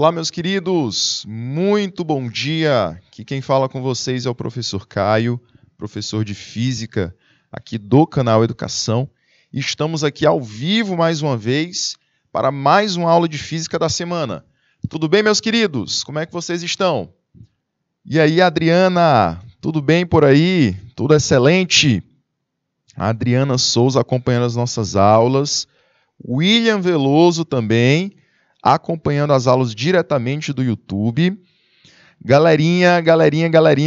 Olá, meus queridos, muito bom dia. Aqui quem fala com vocês é o professor Caio, professor de Física aqui do canal Educação. E estamos aqui ao vivo mais uma vez para mais uma aula de Física da semana. Tudo bem, meus queridos? Como é que vocês estão? E aí, Adriana, tudo bem por aí? Tudo excelente? A Adriana Souza acompanhando as nossas aulas. William Veloso também acompanhando as aulas diretamente do YouTube. Galerinha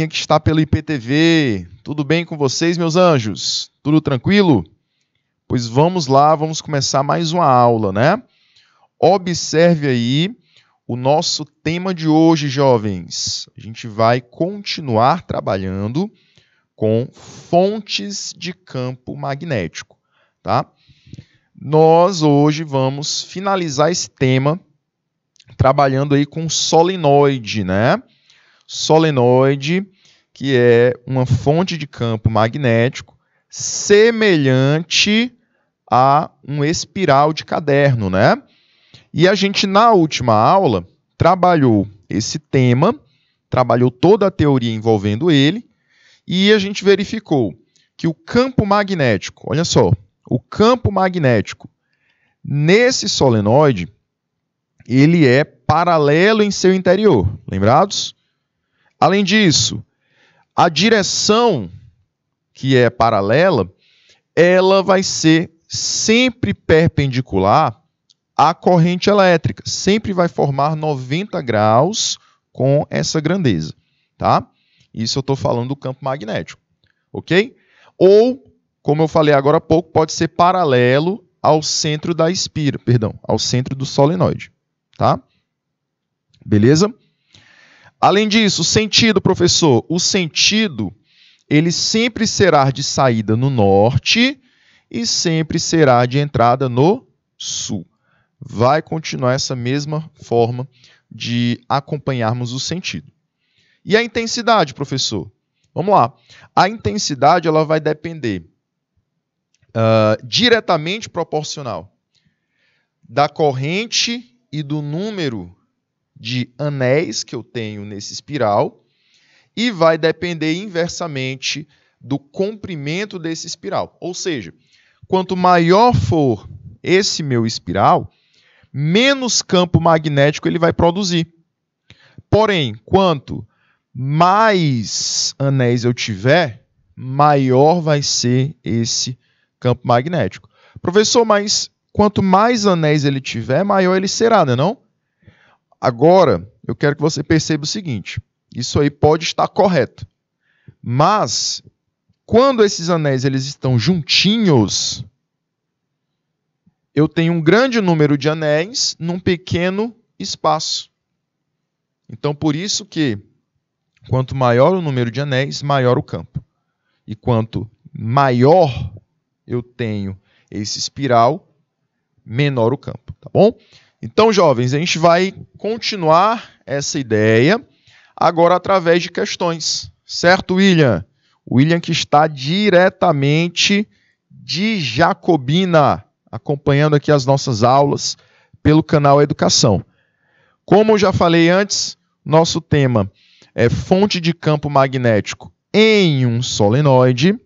que está pelo IPTV, tudo bem com vocês, meus anjos? Tudo tranquilo? Pois vamos lá, vamos começar mais uma aula, né? Observe aí o nosso tema de hoje, jovens. A gente vai continuar trabalhando com fontes de campo magnético, tá? Nós hoje vamos finalizar esse tema trabalhando aí com solenoide, né? Solenoide, que é uma fonte de campo magnético semelhante a um espiral de caderno, né? E a gente, na última aula, trabalhou esse tema, trabalhou toda a teoria envolvendo ele, e a gente verificou que o campo magnético, olha só, o campo magnético nesse solenoide, ele é paralelo em seu interior, lembrados? Além disso, a direção que é paralela, ela vai ser sempre perpendicular à corrente elétrica, sempre vai formar 90 graus com essa grandeza, tá? Isso eu estou falando do campo magnético, ok? Ou, como eu falei agora há pouco, pode ser paralelo ao centro da espira, ao centro do solenoide, tá? Beleza? Além disso, o sentido, professor, o sentido, ele sempre será de saída no norte e sempre será de entrada no sul. Vai continuar essa mesma forma de acompanharmos o sentido. E a intensidade, professor? Vamos lá. A intensidade ela vai depender diretamente proporcional da corrente e do número de anéis que eu tenho nesse espiral e vai depender inversamente do comprimento desse espiral. Ou seja, quanto maior for esse meu espiral, menos campo magnético ele vai produzir. Porém, quanto mais anéis eu tiver, maior vai ser esse campo magnético. Professor, mas quanto mais anéis ele tiver, maior ele será, não é não? Agora, eu quero que você perceba o seguinte, isso aí pode estar correto, mas quando esses anéis eles estão juntinhos, eu tenho um grande número de anéis num pequeno espaço. Então, por isso que quanto maior o número de anéis, maior o campo. E quanto maior eu tenho esse espiral, menor o campo, tá bom? Então, jovens, a gente vai continuar essa ideia agora através de questões, certo, William? William que está diretamente de Jacobina, acompanhando aqui as nossas aulas pelo canal Educação. Como eu já falei antes, nosso tema é fonte de campo magnético em um solenoide,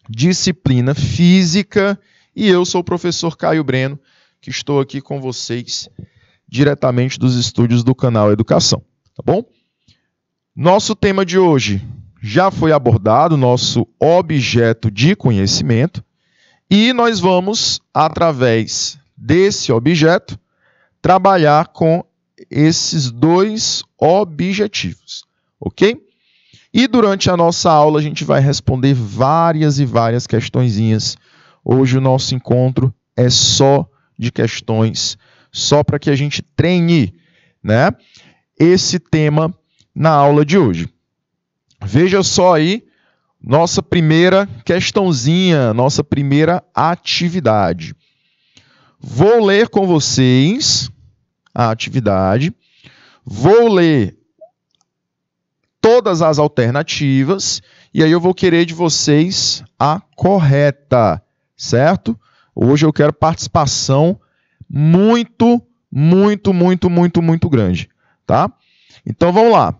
disciplina física, e eu sou o professor Caio Breno, que estou aqui com vocês diretamente dos estúdios do canal Educação, tá bom? Nosso tema de hoje já foi abordado, nosso objeto de conhecimento, e nós vamos, através desse objeto, trabalhar com esses dois objetivos, ok? E durante a nossa aula a gente vai responder várias e várias questõezinhas. Hoje o nosso encontro é só de questões, só para que a gente treine, né, esse tema na aula de hoje. Veja só aí, nossa primeira questãozinha, nossa primeira atividade. Vou ler com vocês a atividade, vou ler todas as alternativas e aí eu vou querer de vocês a correta, certo? Hoje eu quero participação muito muito, muito, muito, muito grande, tá? Então vamos lá.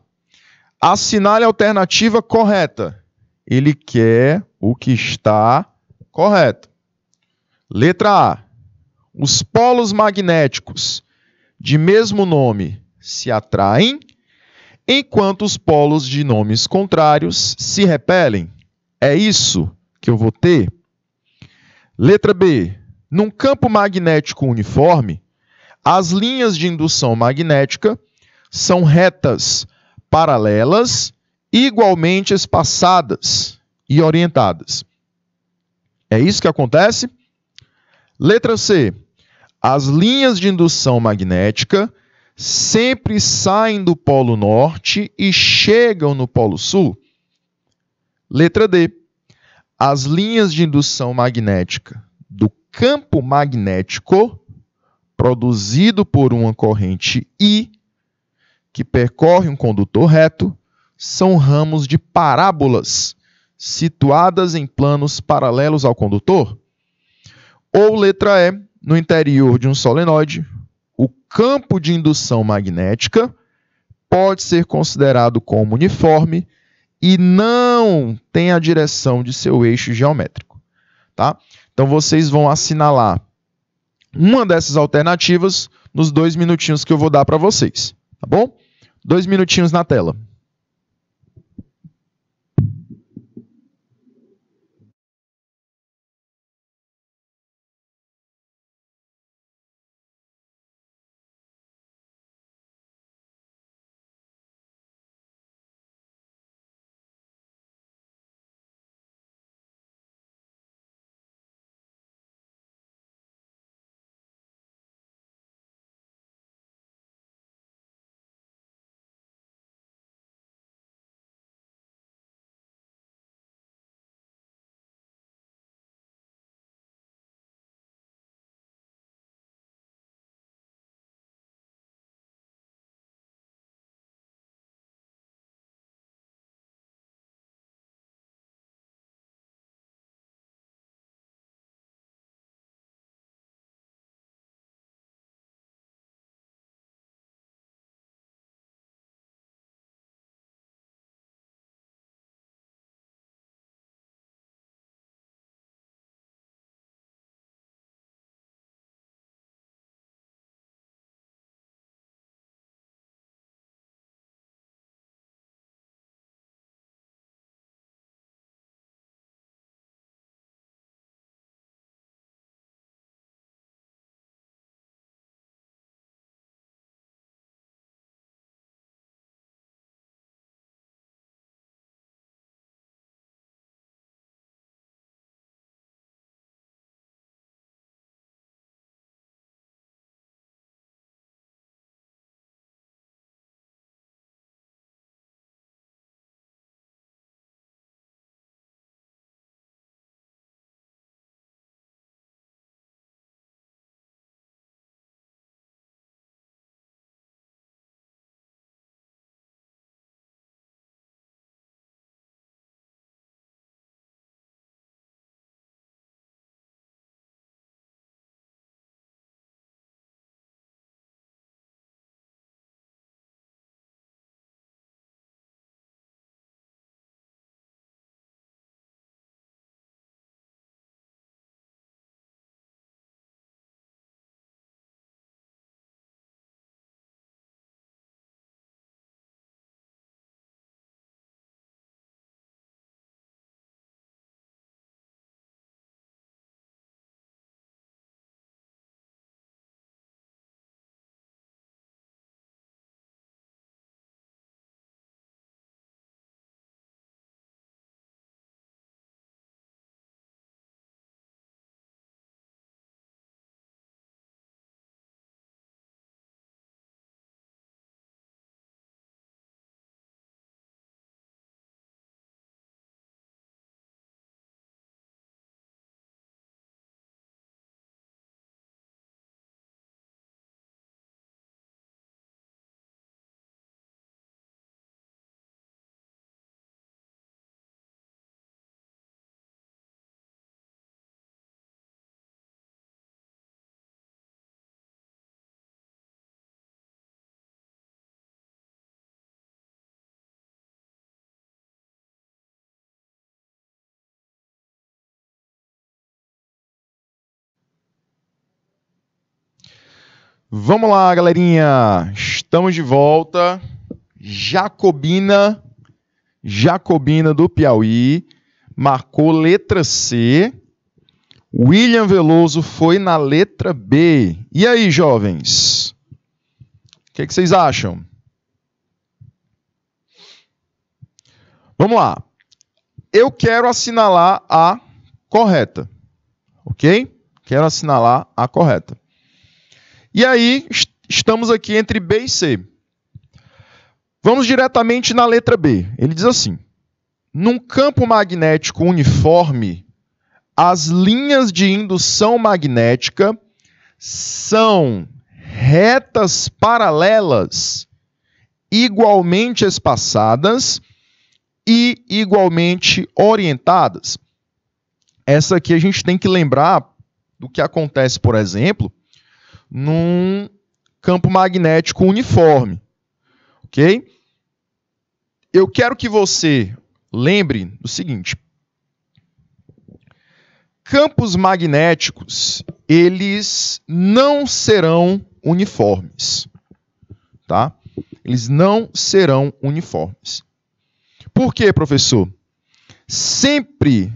Assinale a alternativa correta. Ele quer o que está correto. Letra A. Os polos magnéticos de mesmo nome se atraem, enquanto os polos de nomes contrários se repelem. É isso que eu vou ter? Letra B. Num campo magnético uniforme, as linhas de indução magnética são retas paralelas, igualmente espaçadas e orientadas. É isso que acontece? Letra C. As linhas de indução magnética sempre saem do Polo Norte e chegam no Polo Sul. Letra D. As linhas de indução magnética do campo magnético produzido por uma corrente I que percorre um condutor reto são ramos de parábolas situadas em planos paralelos ao condutor. Ou letra E, no interior de um solenoide, o campo de indução magnética pode ser considerado como uniforme e não tem a direção de seu eixo geométrico, tá? Então vocês vão assinalar uma dessas alternativas nos 2 minutinhos que eu vou dar para vocês, tá bom? 2 minutinhos na tela. Vamos lá, galerinha. Estamos de volta. Jacobina do Piauí. Marcou letra C. William Veloso foi na letra B. E aí, jovens? O que vocês acham? Vamos lá. Eu quero assinalar a correta. Ok? Quero assinalar a correta. E aí, estamos aqui entre B e C. Vamos diretamente na letra B. Ele diz assim: num campo magnético uniforme, as linhas de indução magnética são retas paralelas, igualmente espaçadas e igualmente orientadas. Essa aqui a gente tem que lembrar do que acontece, por exemplo, num campo magnético uniforme. Ok? Eu quero que você lembre do seguinte: campos magnéticos, eles não serão uniformes, tá? Eles não serão uniformes. Por quê, professor? Sempre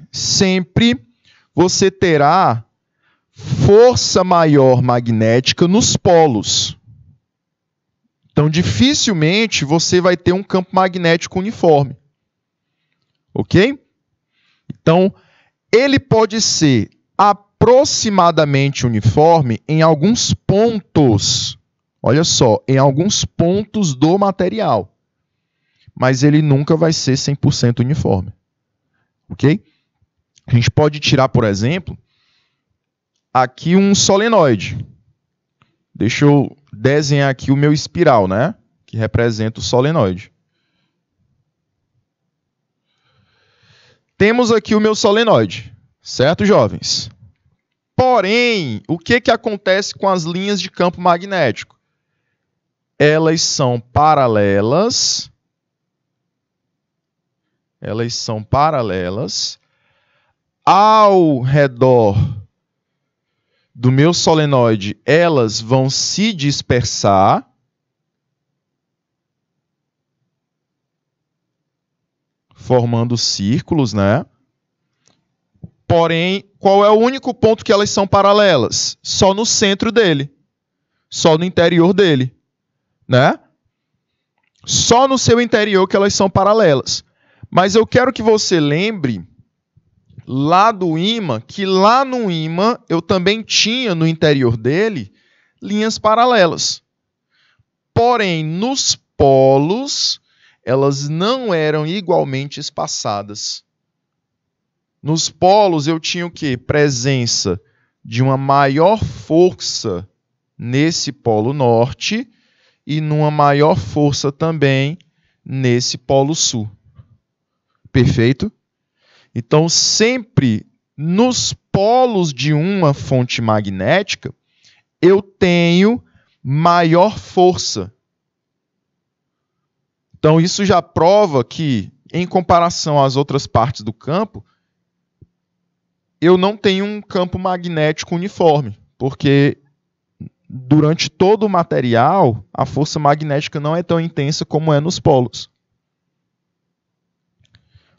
você terá força maior magnética nos polos. Então, dificilmente você vai ter um campo magnético uniforme. Ok? Então, ele pode ser aproximadamente uniforme em alguns pontos. Olha só, em alguns pontos do material. Mas ele nunca vai ser 100% uniforme. Ok? A gente pode tirar, por exemplo, aqui um solenoide. Deixa eu desenhar aqui o meu espiral, né? Que representa o solenoide. Temos aqui o meu solenoide, certo, jovens? Porém, o que acontece com as linhas de campo magnético? Elas são paralelas. Elas são paralelas ao redor do meu solenoide. Elas vão se dispersar. Formando círculos, né? Porém, qual é o único ponto que elas são paralelas? Só no centro dele. Só no interior dele, né? Só no seu interior que elas são paralelas. Mas eu quero que você lembre lá do ímã, que lá no ímã eu também tinha no interior dele linhas paralelas. Porém, nos polos, elas não eram igualmente espaçadas. Nos polos eu tinha o quê? Presença de uma maior força nesse polo norte e numa maior força também nesse polo sul. Perfeito? Então, sempre nos polos de uma fonte magnética, eu tenho maior força. Então, isso já prova que, em comparação às outras partes do campo, eu não tenho um campo magnético uniforme, porque durante todo o material, a força magnética não é tão intensa como é nos polos.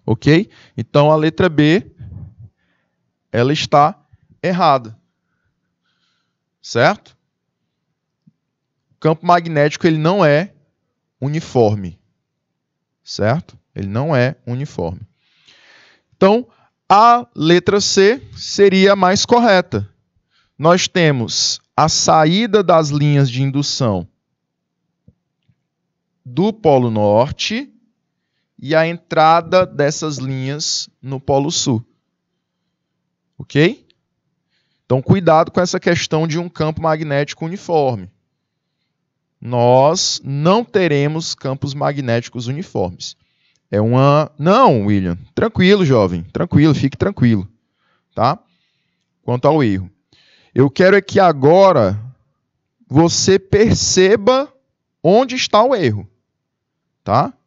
Ok? Então, a letra B, ela está errada. Certo? O campo magnético ele não é uniforme. Certo? Ele não é uniforme. Então, a letra C seria a mais correta. Nós temos a saída das linhas de indução do polo norte e a entrada dessas linhas no polo sul. Ok? Então, cuidado com essa questão de um campo magnético uniforme. Nós não teremos campos magnéticos uniformes. É uma... Não, William. Tranquilo, jovem. Tranquilo, fique tranquilo. Tá? Quanto ao erro. Eu quero é que agora você perceba onde está o erro. Tá?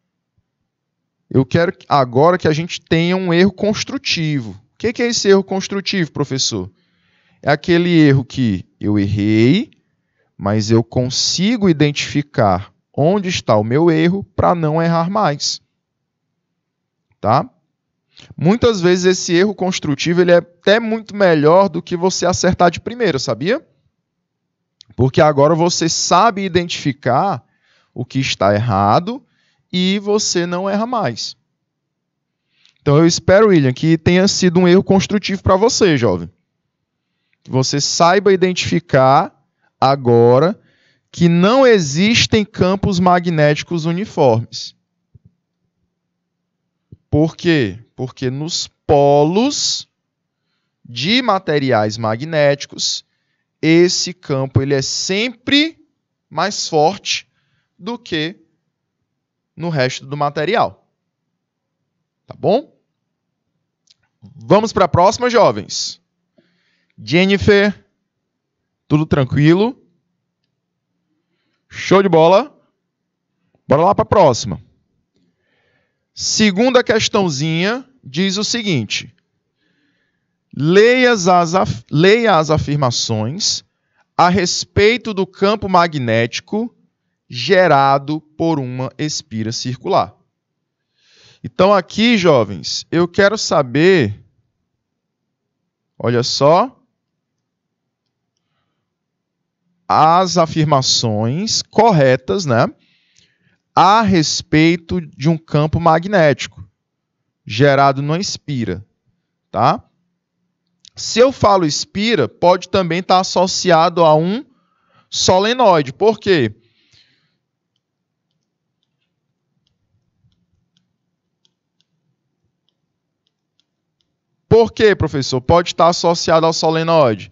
Eu quero agora que a gente tenha um erro construtivo. O que é esse erro construtivo, professor? É aquele erro que eu errei, mas eu consigo identificar onde está o meu erro para não errar mais. Tá? Muitas vezes esse erro construtivo ele é até muito melhor do que você acertar de primeira, sabia? Porque agora você sabe identificar o que está errado e você não erra mais. Então eu espero, William, que tenha sido um erro construtivo para você, jovem. Que você saiba identificar agora que não existem campos magnéticos uniformes. Por quê? Porque nos polos de materiais magnéticos, esse campo ele é sempre mais forte do que no resto do material. Tá bom? Vamos para a próxima, jovens. Jennifer, tudo tranquilo? Show de bola? Bora lá para a próxima. Segunda questãozinha diz o seguinte: leia as afirmações a respeito do campo magnético gerado por uma espira circular. Então aqui, jovens, eu quero saber, olha só, as afirmações corretas, né, a respeito de um campo magnético gerado numa espira, tá? Se eu falo espira, pode também estar associado a um solenoide. Por quê? Por quê, professor? Pode estar associado ao solenoide.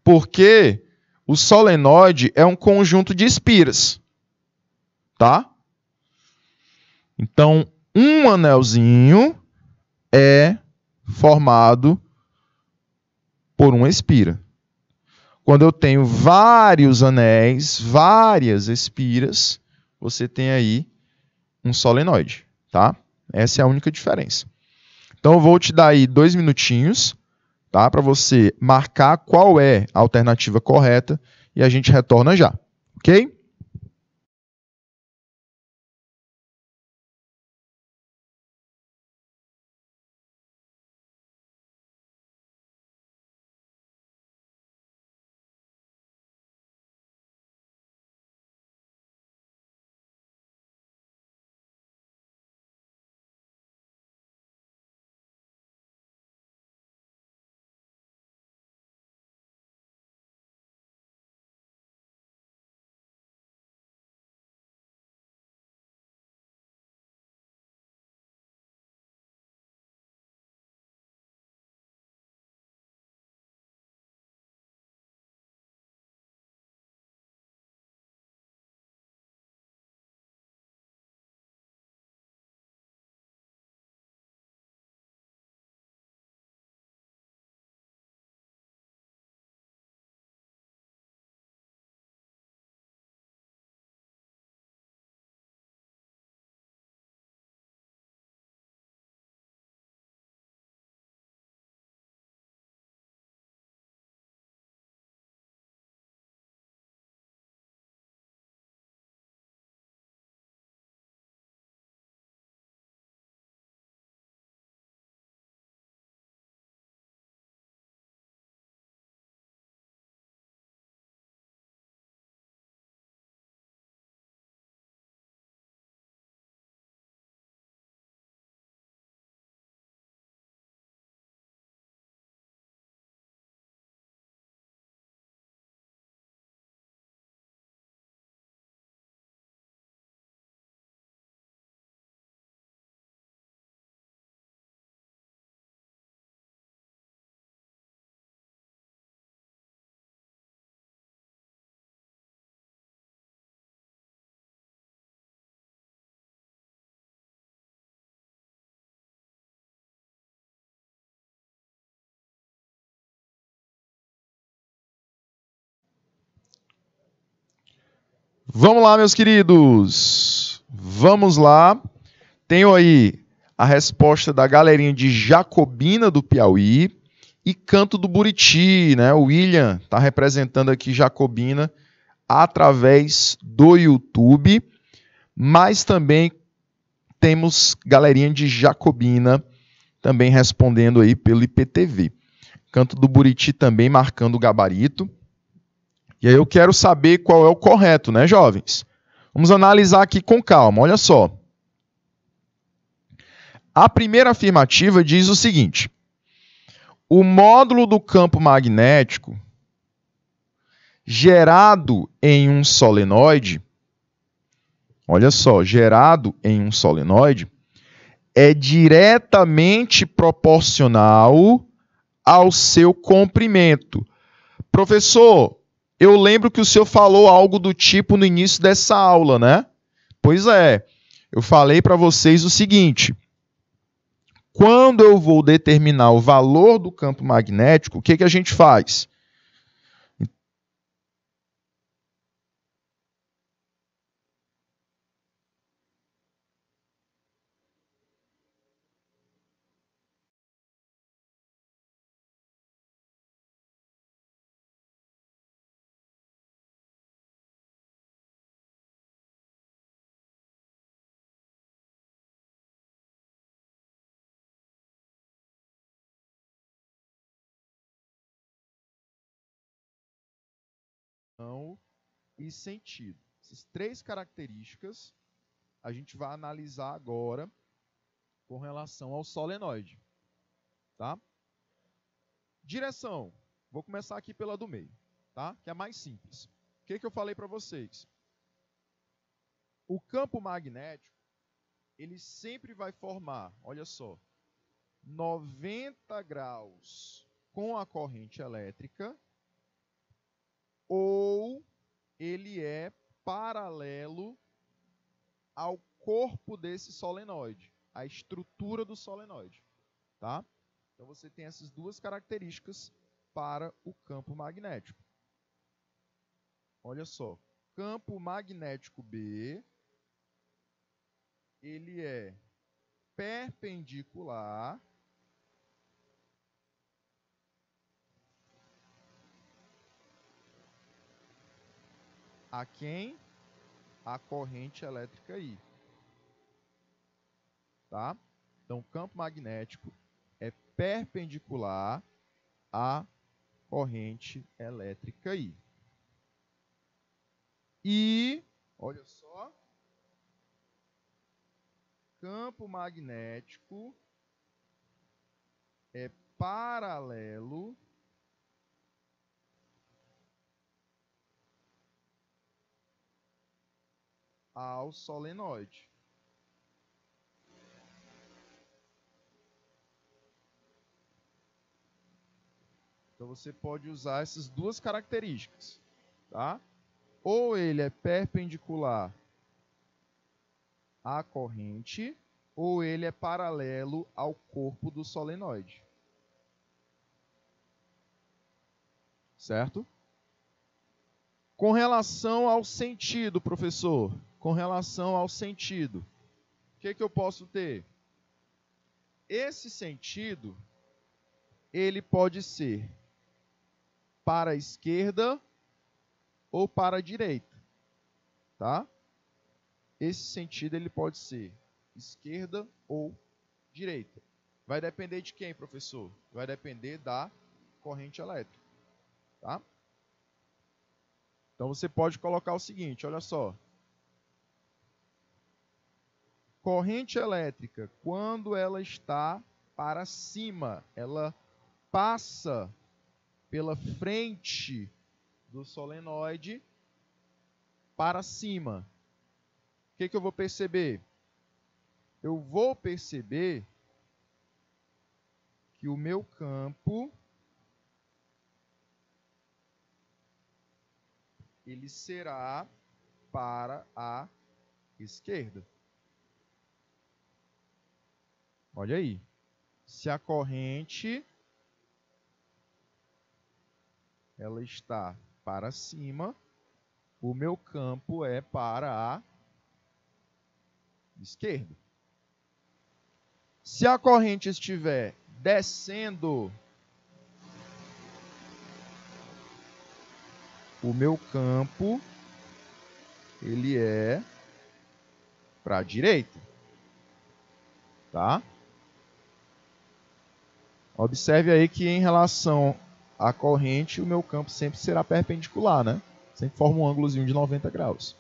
Porque o solenoide é um conjunto de espiras, tá? Então, um anelzinho é formado por uma espira. Quando eu tenho vários anéis, várias espiras, você tem aí um solenoide, tá? Essa é a única diferença. Então, eu vou te dar aí 2 minutinhos, tá? Para você marcar qual é a alternativa correta e a gente retorna já, ok? Vamos lá, meus queridos. Vamos lá. Tenho aí a resposta da galerinha de Jacobina do Piauí e Canto do Buriti, né? O William está representando aqui Jacobina. através do YouTube, mas também temos galerinha de Jacobina também respondendo aí pelo IPTV. Canto do Buriti também marcando o gabarito. E aí eu quero saber qual é o correto, né, jovens? Vamos analisar aqui com calma, olha só. A primeira afirmativa diz o seguinte: o módulo do campo magnético gerado em um solenoide, olha só, gerado em um solenoide, é diretamente proporcional ao seu comprimento. Professor, eu lembro que o senhor falou algo do tipo no início dessa aula, né? Pois é, eu falei para vocês o seguinte: quando eu vou determinar o valor do campo magnético, o que a gente faz? E sentido. Essas três características a gente vai analisar agora com relação ao solenoide. Tá? Direção. Vou começar aqui pela do meio, tá? Que é mais simples. O que eu falei para vocês? O campo magnético, ele sempre vai formar, olha só, 90 graus com a corrente elétrica, ou ele é paralelo ao corpo desse solenoide, a estrutura do solenoide, tá? Então você tem essas duas características para o campo magnético. Olha só, campo magnético B, ele é perpendicular a quem? A corrente elétrica I. Tá? Então, o campo magnético é perpendicular à corrente elétrica I. E, olha só, campo magnético é paralelo ao solenoide. Então você pode usar essas duas características, tá? Ou ele é perpendicular à corrente, ou ele é paralelo ao corpo do solenoide. Certo? Com relação ao sentido, professor, com relação ao sentido, o que eu posso ter? Esse sentido, ele pode ser para a esquerda ou para a direita, tá? Esse sentido, ele pode ser esquerda ou direita. Vai depender de quem, professor? Vai depender da corrente elétrica, tá? Então, você pode colocar o seguinte, olha só. Corrente elétrica, quando ela está para cima, ela passa pela frente do solenoide para cima. O que eu vou perceber? Eu vou perceber que o meu campo ele será para a esquerda. Olha aí. Se a corrente ela está para cima, o meu campo é para a esquerda. Se a corrente estiver descendo, o meu campo ele é para a direita. Tá? Observe aí que em relação à corrente, o meu campo sempre será perpendicular, né? Sempre forma um ângulozinho de 90 graus.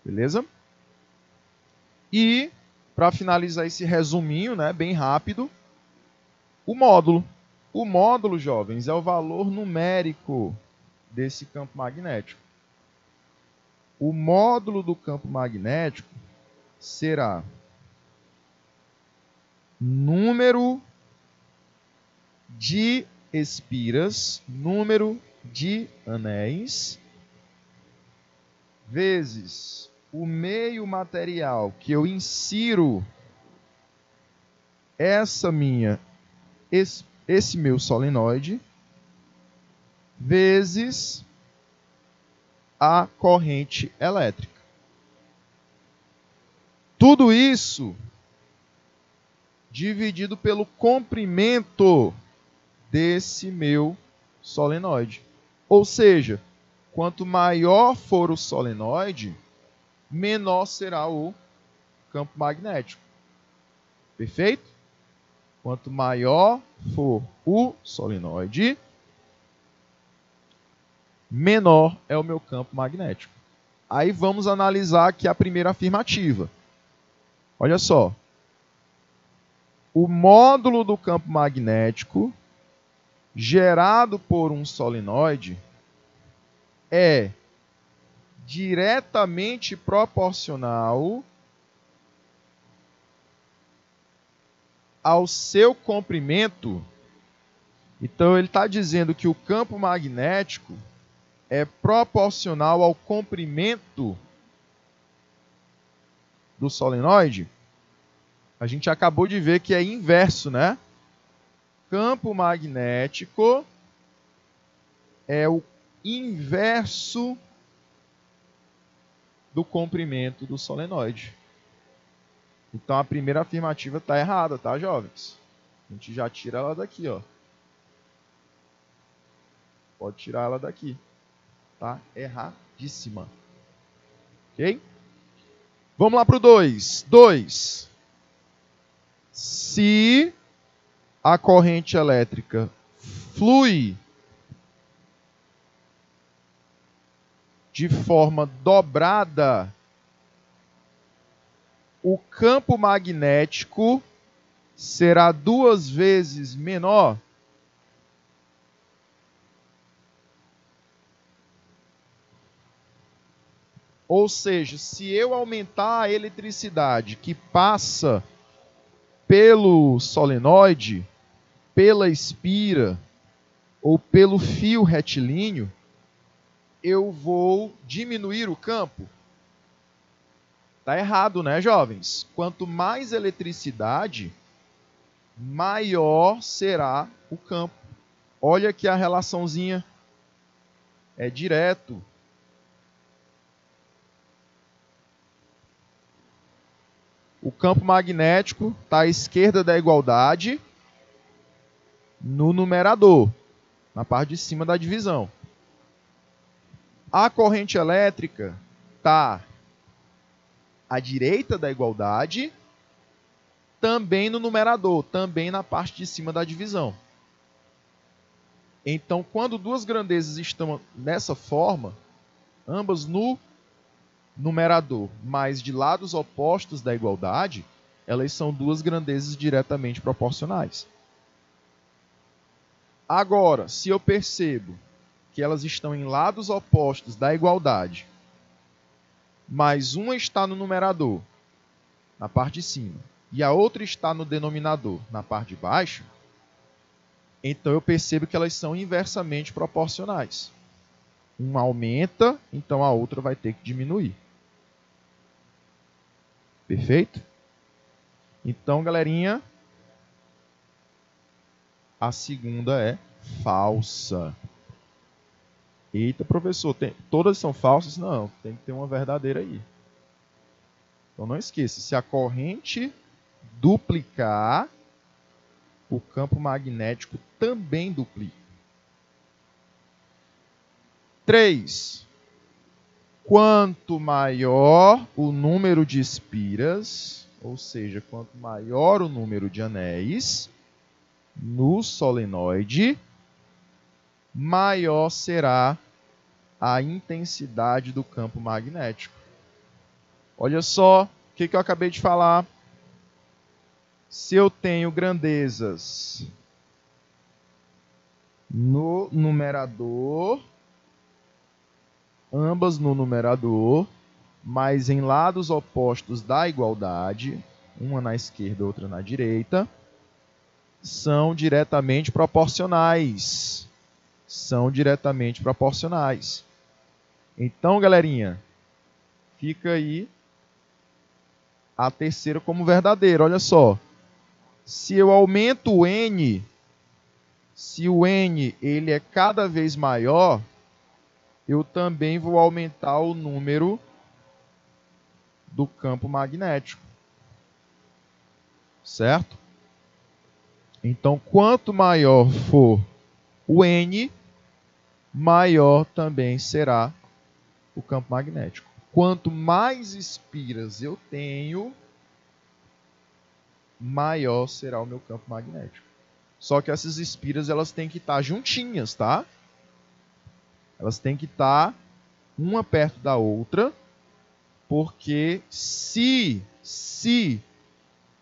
Beleza? E, para finalizar esse resuminho, né, bem rápido, o módulo. O módulo, jovens, é o valor numérico desse campo magnético. O módulo do campo magnético será número de espiras, número de anéis, vezes o meio material que eu insiro esse meu solenoide, vezes a corrente elétrica. Tudo isso dividido pelo comprimento desse meu solenoide. Ou seja, quanto maior for o solenoide, menor será o campo magnético. Perfeito? Quanto maior for o solenoide, menor é o meu campo magnético. Aí vamos analisar aqui a primeira afirmativa. Olha só. O módulo do campo magnético gerado por um solenoide é diretamente proporcional ao seu comprimento. Então, ele está dizendo que o campo magnético é proporcional ao comprimento do solenoide. A gente acabou de ver que é inverso, né? Campo magnético é o inverso do comprimento do solenoide. Então, a primeira afirmativa está errada, tá, jovens? A gente já tira ela daqui, ó. Pode tirar ela daqui. Tá erradíssima. Ok? Vamos lá para o 2. 2. Se a corrente elétrica flui de forma dobrada, o campo magnético será 2 vezes menor. Ou seja, se eu aumentar a eletricidade que passa pelo solenoide, pela espira ou pelo fio retilíneo, eu vou diminuir o campo? Está errado, né, jovens? Quanto mais eletricidade, maior será o campo. Olha aqui a relaçãozinha. É direto. O campo magnético está à esquerda da igualdade no numerador, na parte de cima da divisão. A corrente elétrica está à direita da igualdade, também no numerador, também na parte de cima da divisão. Então, quando duas grandezas estão nessa forma, ambas no numerador, mas de lados opostos da igualdade, elas são duas grandezas diretamente proporcionais. Agora, se eu percebo que elas estão em lados opostos da igualdade, mas uma está no numerador, na parte de cima, e a outra está no denominador, na parte de baixo, então eu percebo que elas são inversamente proporcionais. Uma aumenta, então a outra vai ter que diminuir. Perfeito? Então, galerinha, a segunda é falsa. Eita, professor, todas são falsas? Não, tem que ter uma verdadeira aí. Então, não esqueça, se a corrente duplicar, o campo magnético também duplica. 3. quanto maior o número de espiras, ou seja, quanto maior o número de anéis no solenoide, maior será a intensidade do campo magnético. Olha só o que eu acabei de falar. Se eu tenho grandezas no numerador, ambas no numerador, mas em lados opostos da igualdade, uma na esquerda, outra na direita, são diretamente proporcionais. São diretamente proporcionais. Então, galerinha, fica aí a terceira como verdadeira. Olha só. Se eu aumento o N, se o N ele é cada vez maior, eu também vou aumentar o número do campo magnético. Certo? Então, quanto maior for o N, maior também será o campo magnético. Quanto mais espiras eu tenho, maior será o meu campo magnético. Só que essas espiras elas têm que estar juntinhas, tá? Elas têm que estar uma perto da outra, porque se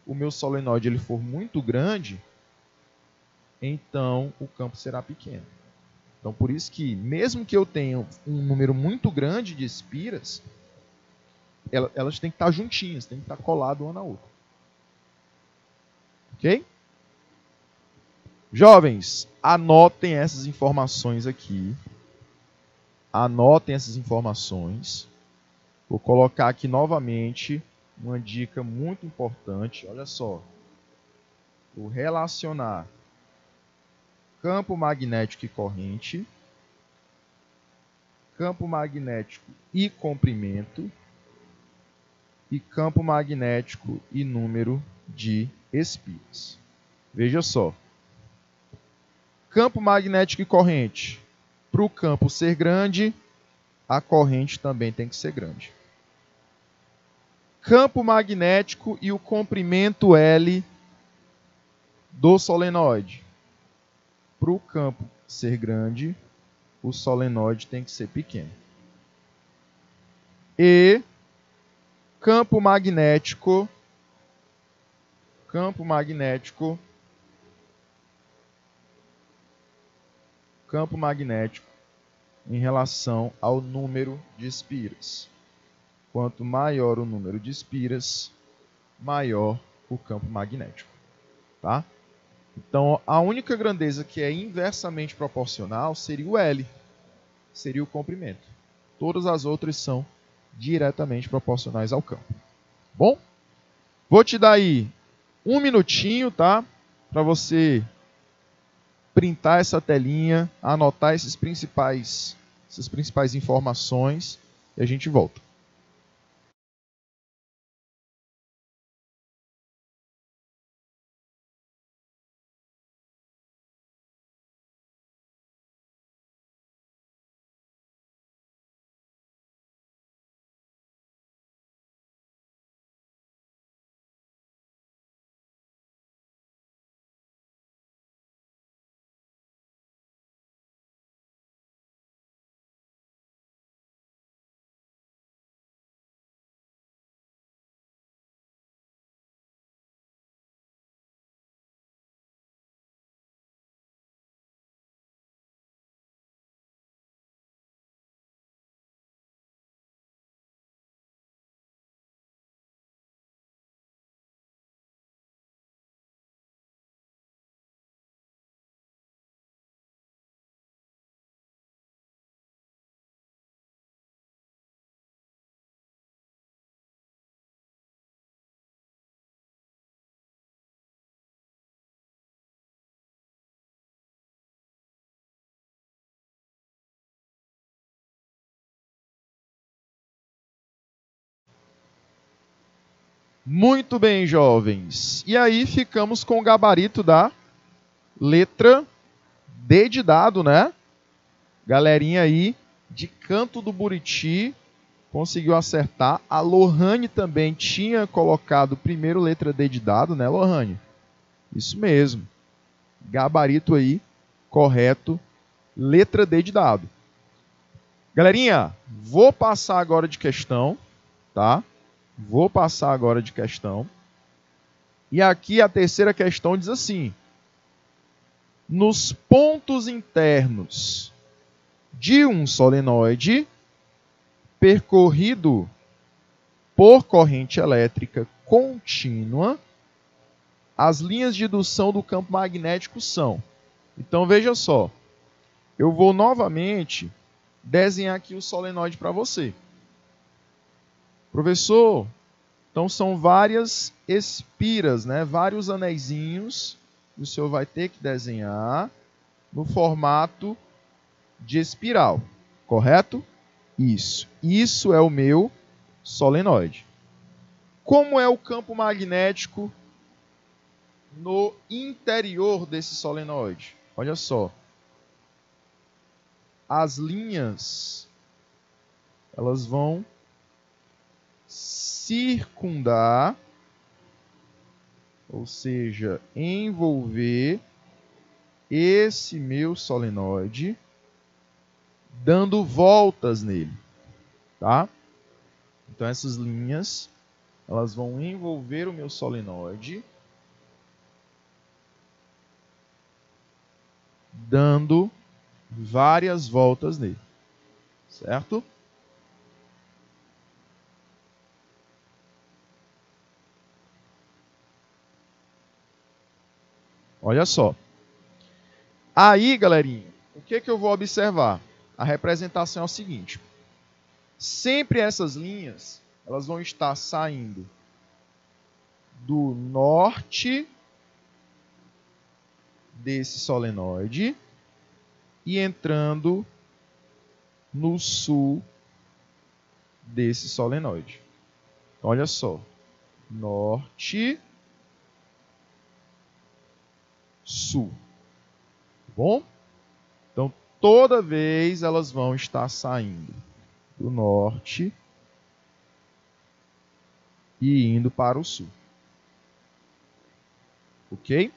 o meu solenoide ele for muito grande, então o campo será pequeno. Então, por isso que, mesmo que eu tenha um número muito grande de espiras, elas têm que estar juntinhas, têm que estar coladas uma na outra. Ok? Jovens, anotem essas informações aqui. Anotem essas informações. Vou colocar aqui novamente uma dica muito importante. Olha só. Vou relacionar campo magnético e corrente, campo magnético e comprimento, e campo magnético e número de espiras. Veja só. Campo magnético e corrente. Para o campo ser grande, a corrente também tem que ser grande. Campo magnético e o comprimento L do solenoide. Para o campo ser grande, o solenoide tem que ser pequeno. E campo magnético em relação ao número de espiras. Quanto maior o número de espiras, maior o campo magnético. Tá? Então, a única grandeza que é inversamente proporcional seria o L, seria o comprimento. Todas as outras são diretamente proporcionais ao campo. Bom? Vou te dar aí um minutinho, tá? Para você printar essa telinha, anotar essas principais informações e a gente volta. Muito bem, jovens. E aí ficamos com o gabarito da letra D de dado, né? Galerinha aí de Canto do Buriti Conseguiu acertar. A Lohane também tinha colocado primeiro letra D de dado, né, Lohane? Isso mesmo. Gabarito aí, correto. Letra D de dado. Galerinha, vou passar agora de questão, tá? Vou passar agora de questão. E aqui a terceira questão diz assim: nos pontos internos de um solenoide percorrido por corrente elétrica contínua, as linhas de indução do campo magnético são. Então veja só, eu vou novamente desenhar aqui o solenoide para você. Professor, então são várias espiras, né? Vários anéisinhos que o senhor vai ter que desenhar no formato de espiral, correto? Isso. Isso é o meu solenoide. Como é o campo magnético no interior desse solenoide? Olha só. As linhas, elas vão circundar, ou seja, envolver esse meu solenoide, dando voltas nele, tá? Então essas linhas, elas vão envolver o meu solenoide, dando várias voltas nele, certo? Olha só. Aí, galerinha, o que eu vou observar? A representação é o seguinte. Sempre essas linhas, elas vão estar saindo do norte desse solenoide e entrando no sul desse solenoide. Então, olha só. Norte, sul. Bom? Então, toda vez elas vão estar saindo do norte e indo para o sul. Ok?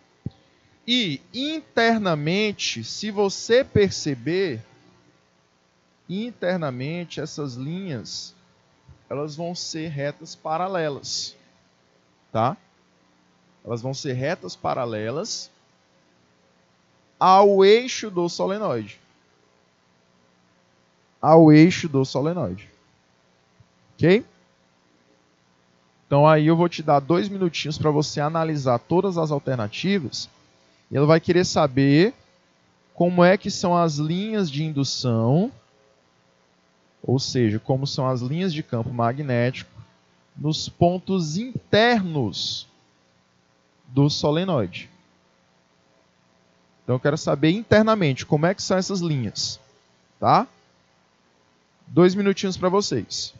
E internamente, se você perceber, internamente essas linhas, elas vão ser retas paralelas, tá? Elas vão ser retas paralelas ao eixo do solenoide. Ao eixo do solenoide. Ok? Então aí eu vou te dar 2 minutinhos para você analisar todas as alternativas. E ela vai querer saber como é que são as linhas de indução, ou seja, como são as linhas de campo magnético nos pontos internos do solenoide. Então eu quero saber internamente como é que são essas linhas, tá? 2 minutinhos para vocês.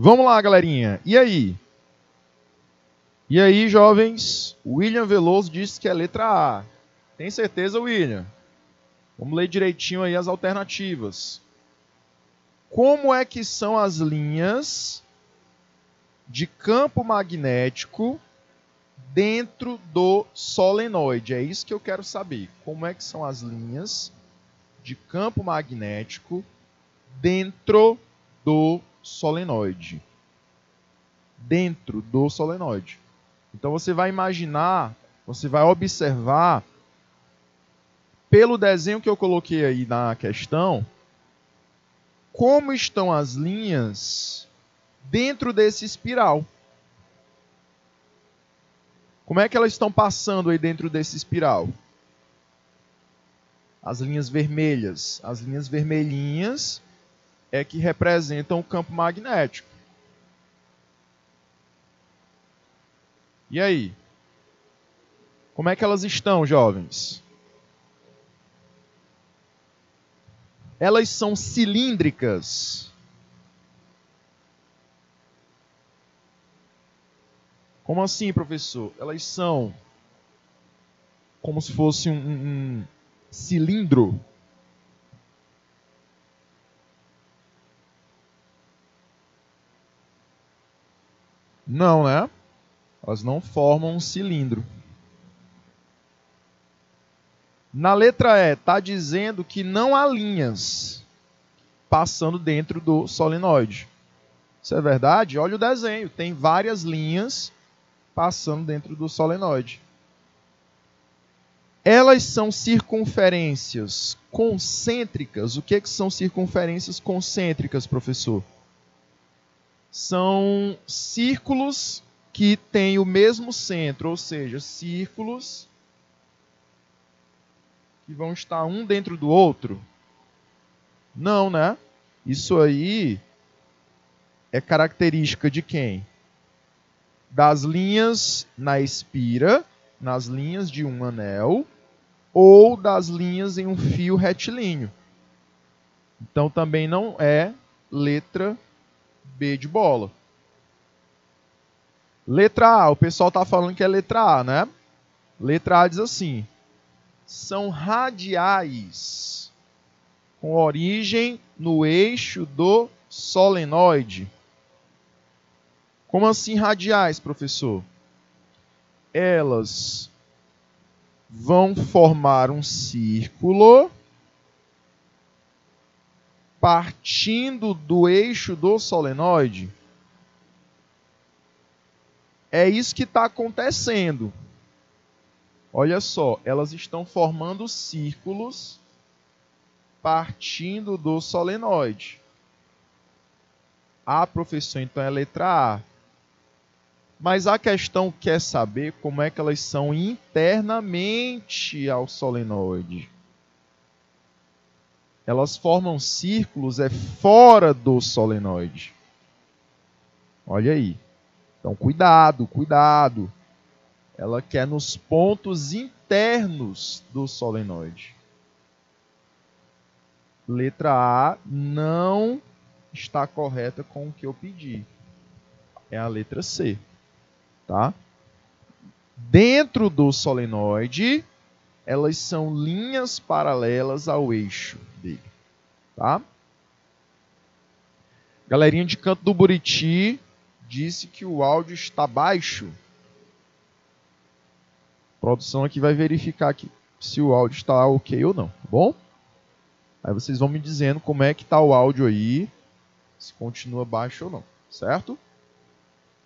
Vamos lá, galerinha. E aí? E aí, jovens? William Veloso disse que é letra A. Tem certeza, William? Vamos ler direitinho aí as alternativas. Como é que são as linhas de campo magnético dentro do solenoide? É isso que eu quero saber. Como é que são as linhas de campo magnético dentro do solenoide? Dentro do solenoide. Então você vai imaginar, você vai observar, pelo desenho que eu coloquei aí na questão, como estão as linhas dentro desse espiral. Como é que elas estão passando aí dentro desse espiral? As linhas vermelhas. As linhas vermelhinhas é que representam o campo magnético. E aí? Como é que elas estão, jovens? Elas são cilíndricas. Como assim, professor? Elas são como se fosse um cilindro. Não, né? Elas não formam um cilindro. Na letra E, está dizendo que não há linhas passando dentro do solenoide. Isso é verdade? Olha o desenho. Tem várias linhas passando dentro do solenoide. Elas são circunferências concêntricas. O que são circunferências concêntricas, professor? São círculos que têm o mesmo centro, ou seja, círculos que vão estar um dentro do outro? Não, né? Isso aí é característica de quem? Das linhas na espira, nas linhas de um anel, ou das linhas em um fio retilíneo. Então também não é letra B de bola. Letra A, o pessoal está falando que é letra A, né? Letra A diz assim: são radiais com origem no eixo do solenoide. Como assim radiais, professor? Elas vão formar um círculo partindo do eixo do solenoide. É isso que está acontecendo. Olha só, elas estão formando círculos partindo do solenoide. Ah, professor, então é letra A. Mas a questão quer saber como é que elas são internamente ao solenoide. Elas formam círculos fora do solenoide. Olha aí. Então, cuidado, cuidado. Ela quer nos pontos internos do solenoide. Letra A não está correta com o que eu pedi. É a letra C. Tá? Dentro do solenoide, elas são linhas paralelas ao eixo dele. Tá? Galerinha de Canto do Buriti disse que o áudio está baixo. A produção aqui vai verificar aqui se o áudio está ok ou não, tá bom? Aí vocês vão me dizendo como é que está o áudio aí, se continua baixo ou não, certo?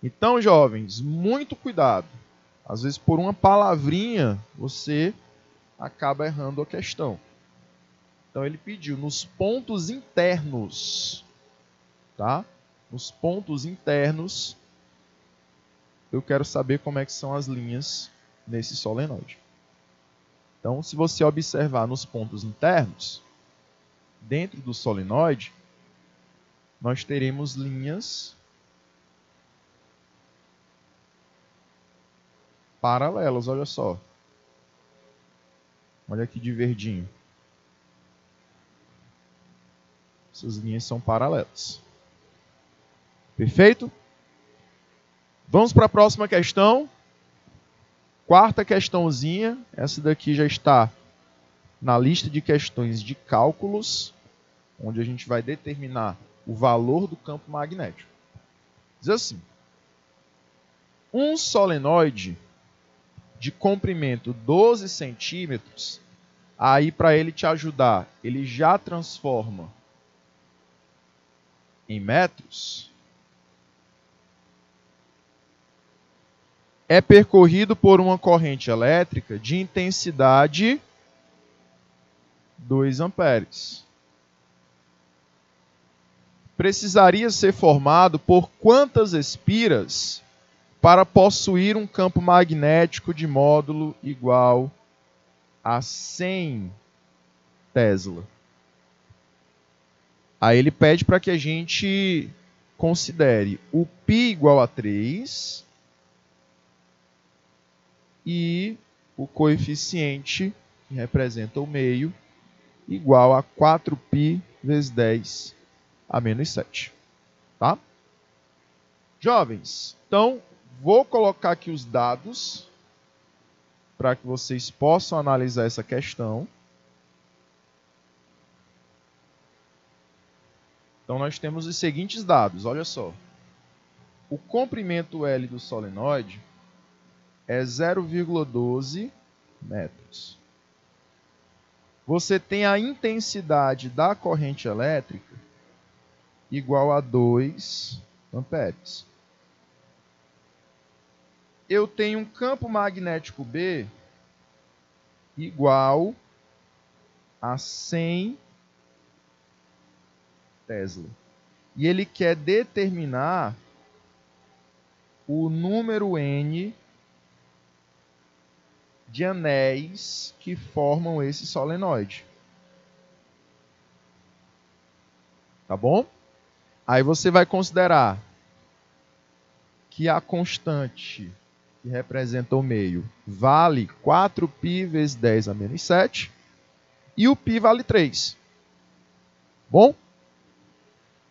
Então, jovens, muito cuidado. Às vezes, por uma palavrinha, você acaba errando a questão. Então, ele pediu nos pontos internos, tá? Nos pontos internos, eu quero saber como é que são as linhas nesse solenoide. Então, se você observar nos pontos internos, dentro do solenoide, nós teremos linhas paralelas, olha só. Olha aqui de verdinho. Essas linhas são paralelas. Perfeito? Vamos para a próxima questão. Quarta questãozinha. Essa daqui já está na lista de questões de cálculos, onde a gente vai determinar o valor do campo magnético. Diz assim: um solenoide de comprimento 12 centímetros, aí para ele te ajudar, ele já transforma em metros, é percorrido por uma corrente elétrica de intensidade 2 amperes. Precisaria ser formado por quantas espiras para possuir um campo magnético de módulo igual a 100 Tesla? Aí ele pede para que a gente considere o π igual a 3 e o coeficiente, que representa o meio, igual a 4π vezes 10 a menos 7. Tá? Jovens, então vou colocar aqui os dados para que vocês possam analisar essa questão. Então nós temos os seguintes dados, olha só. O comprimento L do solenoide é 0,12 metros. Você tem a intensidade da corrente elétrica igual a 2 amperes. Eu tenho um campo magnético B igual a 100 Tesla. E ele quer determinar o número N de anéis que formam esse solenoide. Tá bom? Aí você vai considerar que a constante que representa o meio vale 4π vezes 10 a menos 7 e o π vale 3. Bom?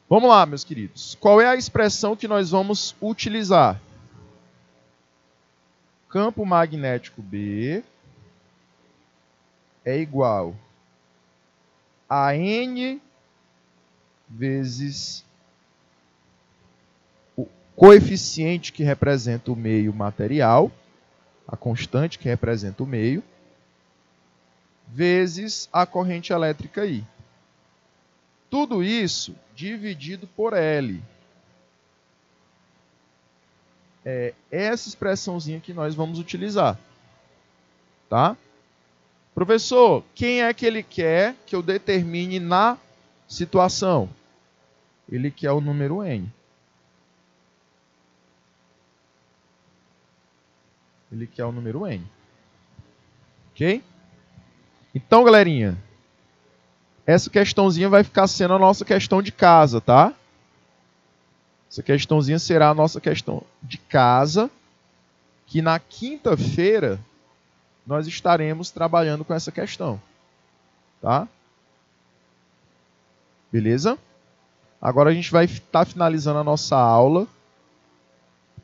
Vamos lá, meus queridos. Qual é a expressão que nós vamos utilizar? Campo magnético B é igual a N vezes o coeficiente que representa o meio material, a constante que representa o meio, vezes a corrente elétrica I. Tudo isso dividido por L. É essa expressãozinha que nós vamos utilizar. Tá? Professor, quem é que ele quer que eu determine na situação? Ele quer o número N. Ele quer o número N. Ok? Então, galerinha, essa questãozinha vai ficar sendo a nossa questão de casa, tá? Essa questãozinha será a nossa questão de casa, que na quinta-feira nós estaremos trabalhando com essa questão. Tá? Beleza? Agora a gente vai estar finalizando a nossa aula.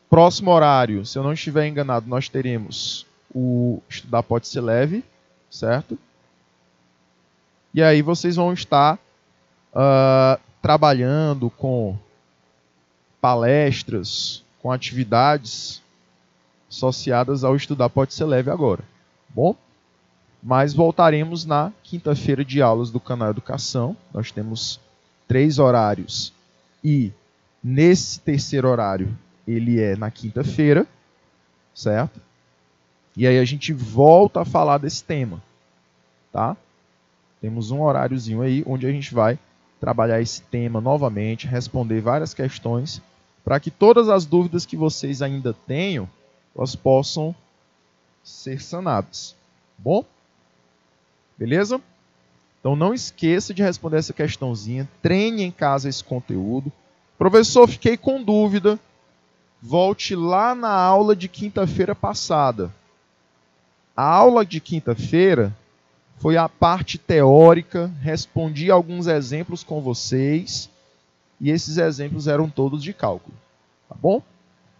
Próximo horário, se eu não estiver enganado, nós teremos o Estudar Pode Ser Leve, certo? E aí vocês vão estar trabalhando com palestras, com atividades associadas ao Estudar Pode Ser Leve agora. Bom? Mas voltaremos na quinta-feira de aulas do canal Educação. Nós temos 3 horários e nesse terceiro horário ele é na quinta-feira, certo? E aí a gente volta a falar desse tema, tá? Temos um horáriozinho aí onde a gente vai trabalhar esse tema novamente, responder várias questões, para que todas as dúvidas que vocês ainda tenham, elas possam ser sanadas. Bom? Beleza? Então não esqueça de responder essa questãozinha, treine em casa esse conteúdo. Professor, fiquei com dúvida. Volte lá na aula de quinta-feira passada. A aula de quinta-feira foi a parte teórica, respondi alguns exemplos com vocês e esses exemplos eram todos de cálculo. Tá bom?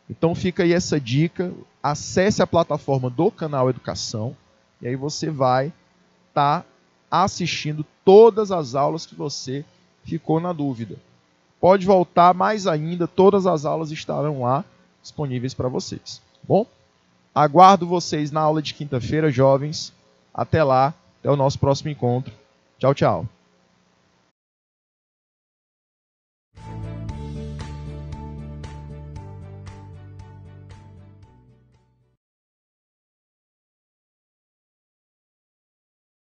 Então fica aí essa dica, acesse a plataforma do Canal Educação, e aí você vai estar assistindo todas as aulas que você ficou na dúvida. Pode voltar mais ainda, todas as aulas estarão lá disponíveis para vocês. Bom? Aguardo vocês na aula de quinta-feira, jovens. Até lá, até o nosso próximo encontro. Tchau, tchau.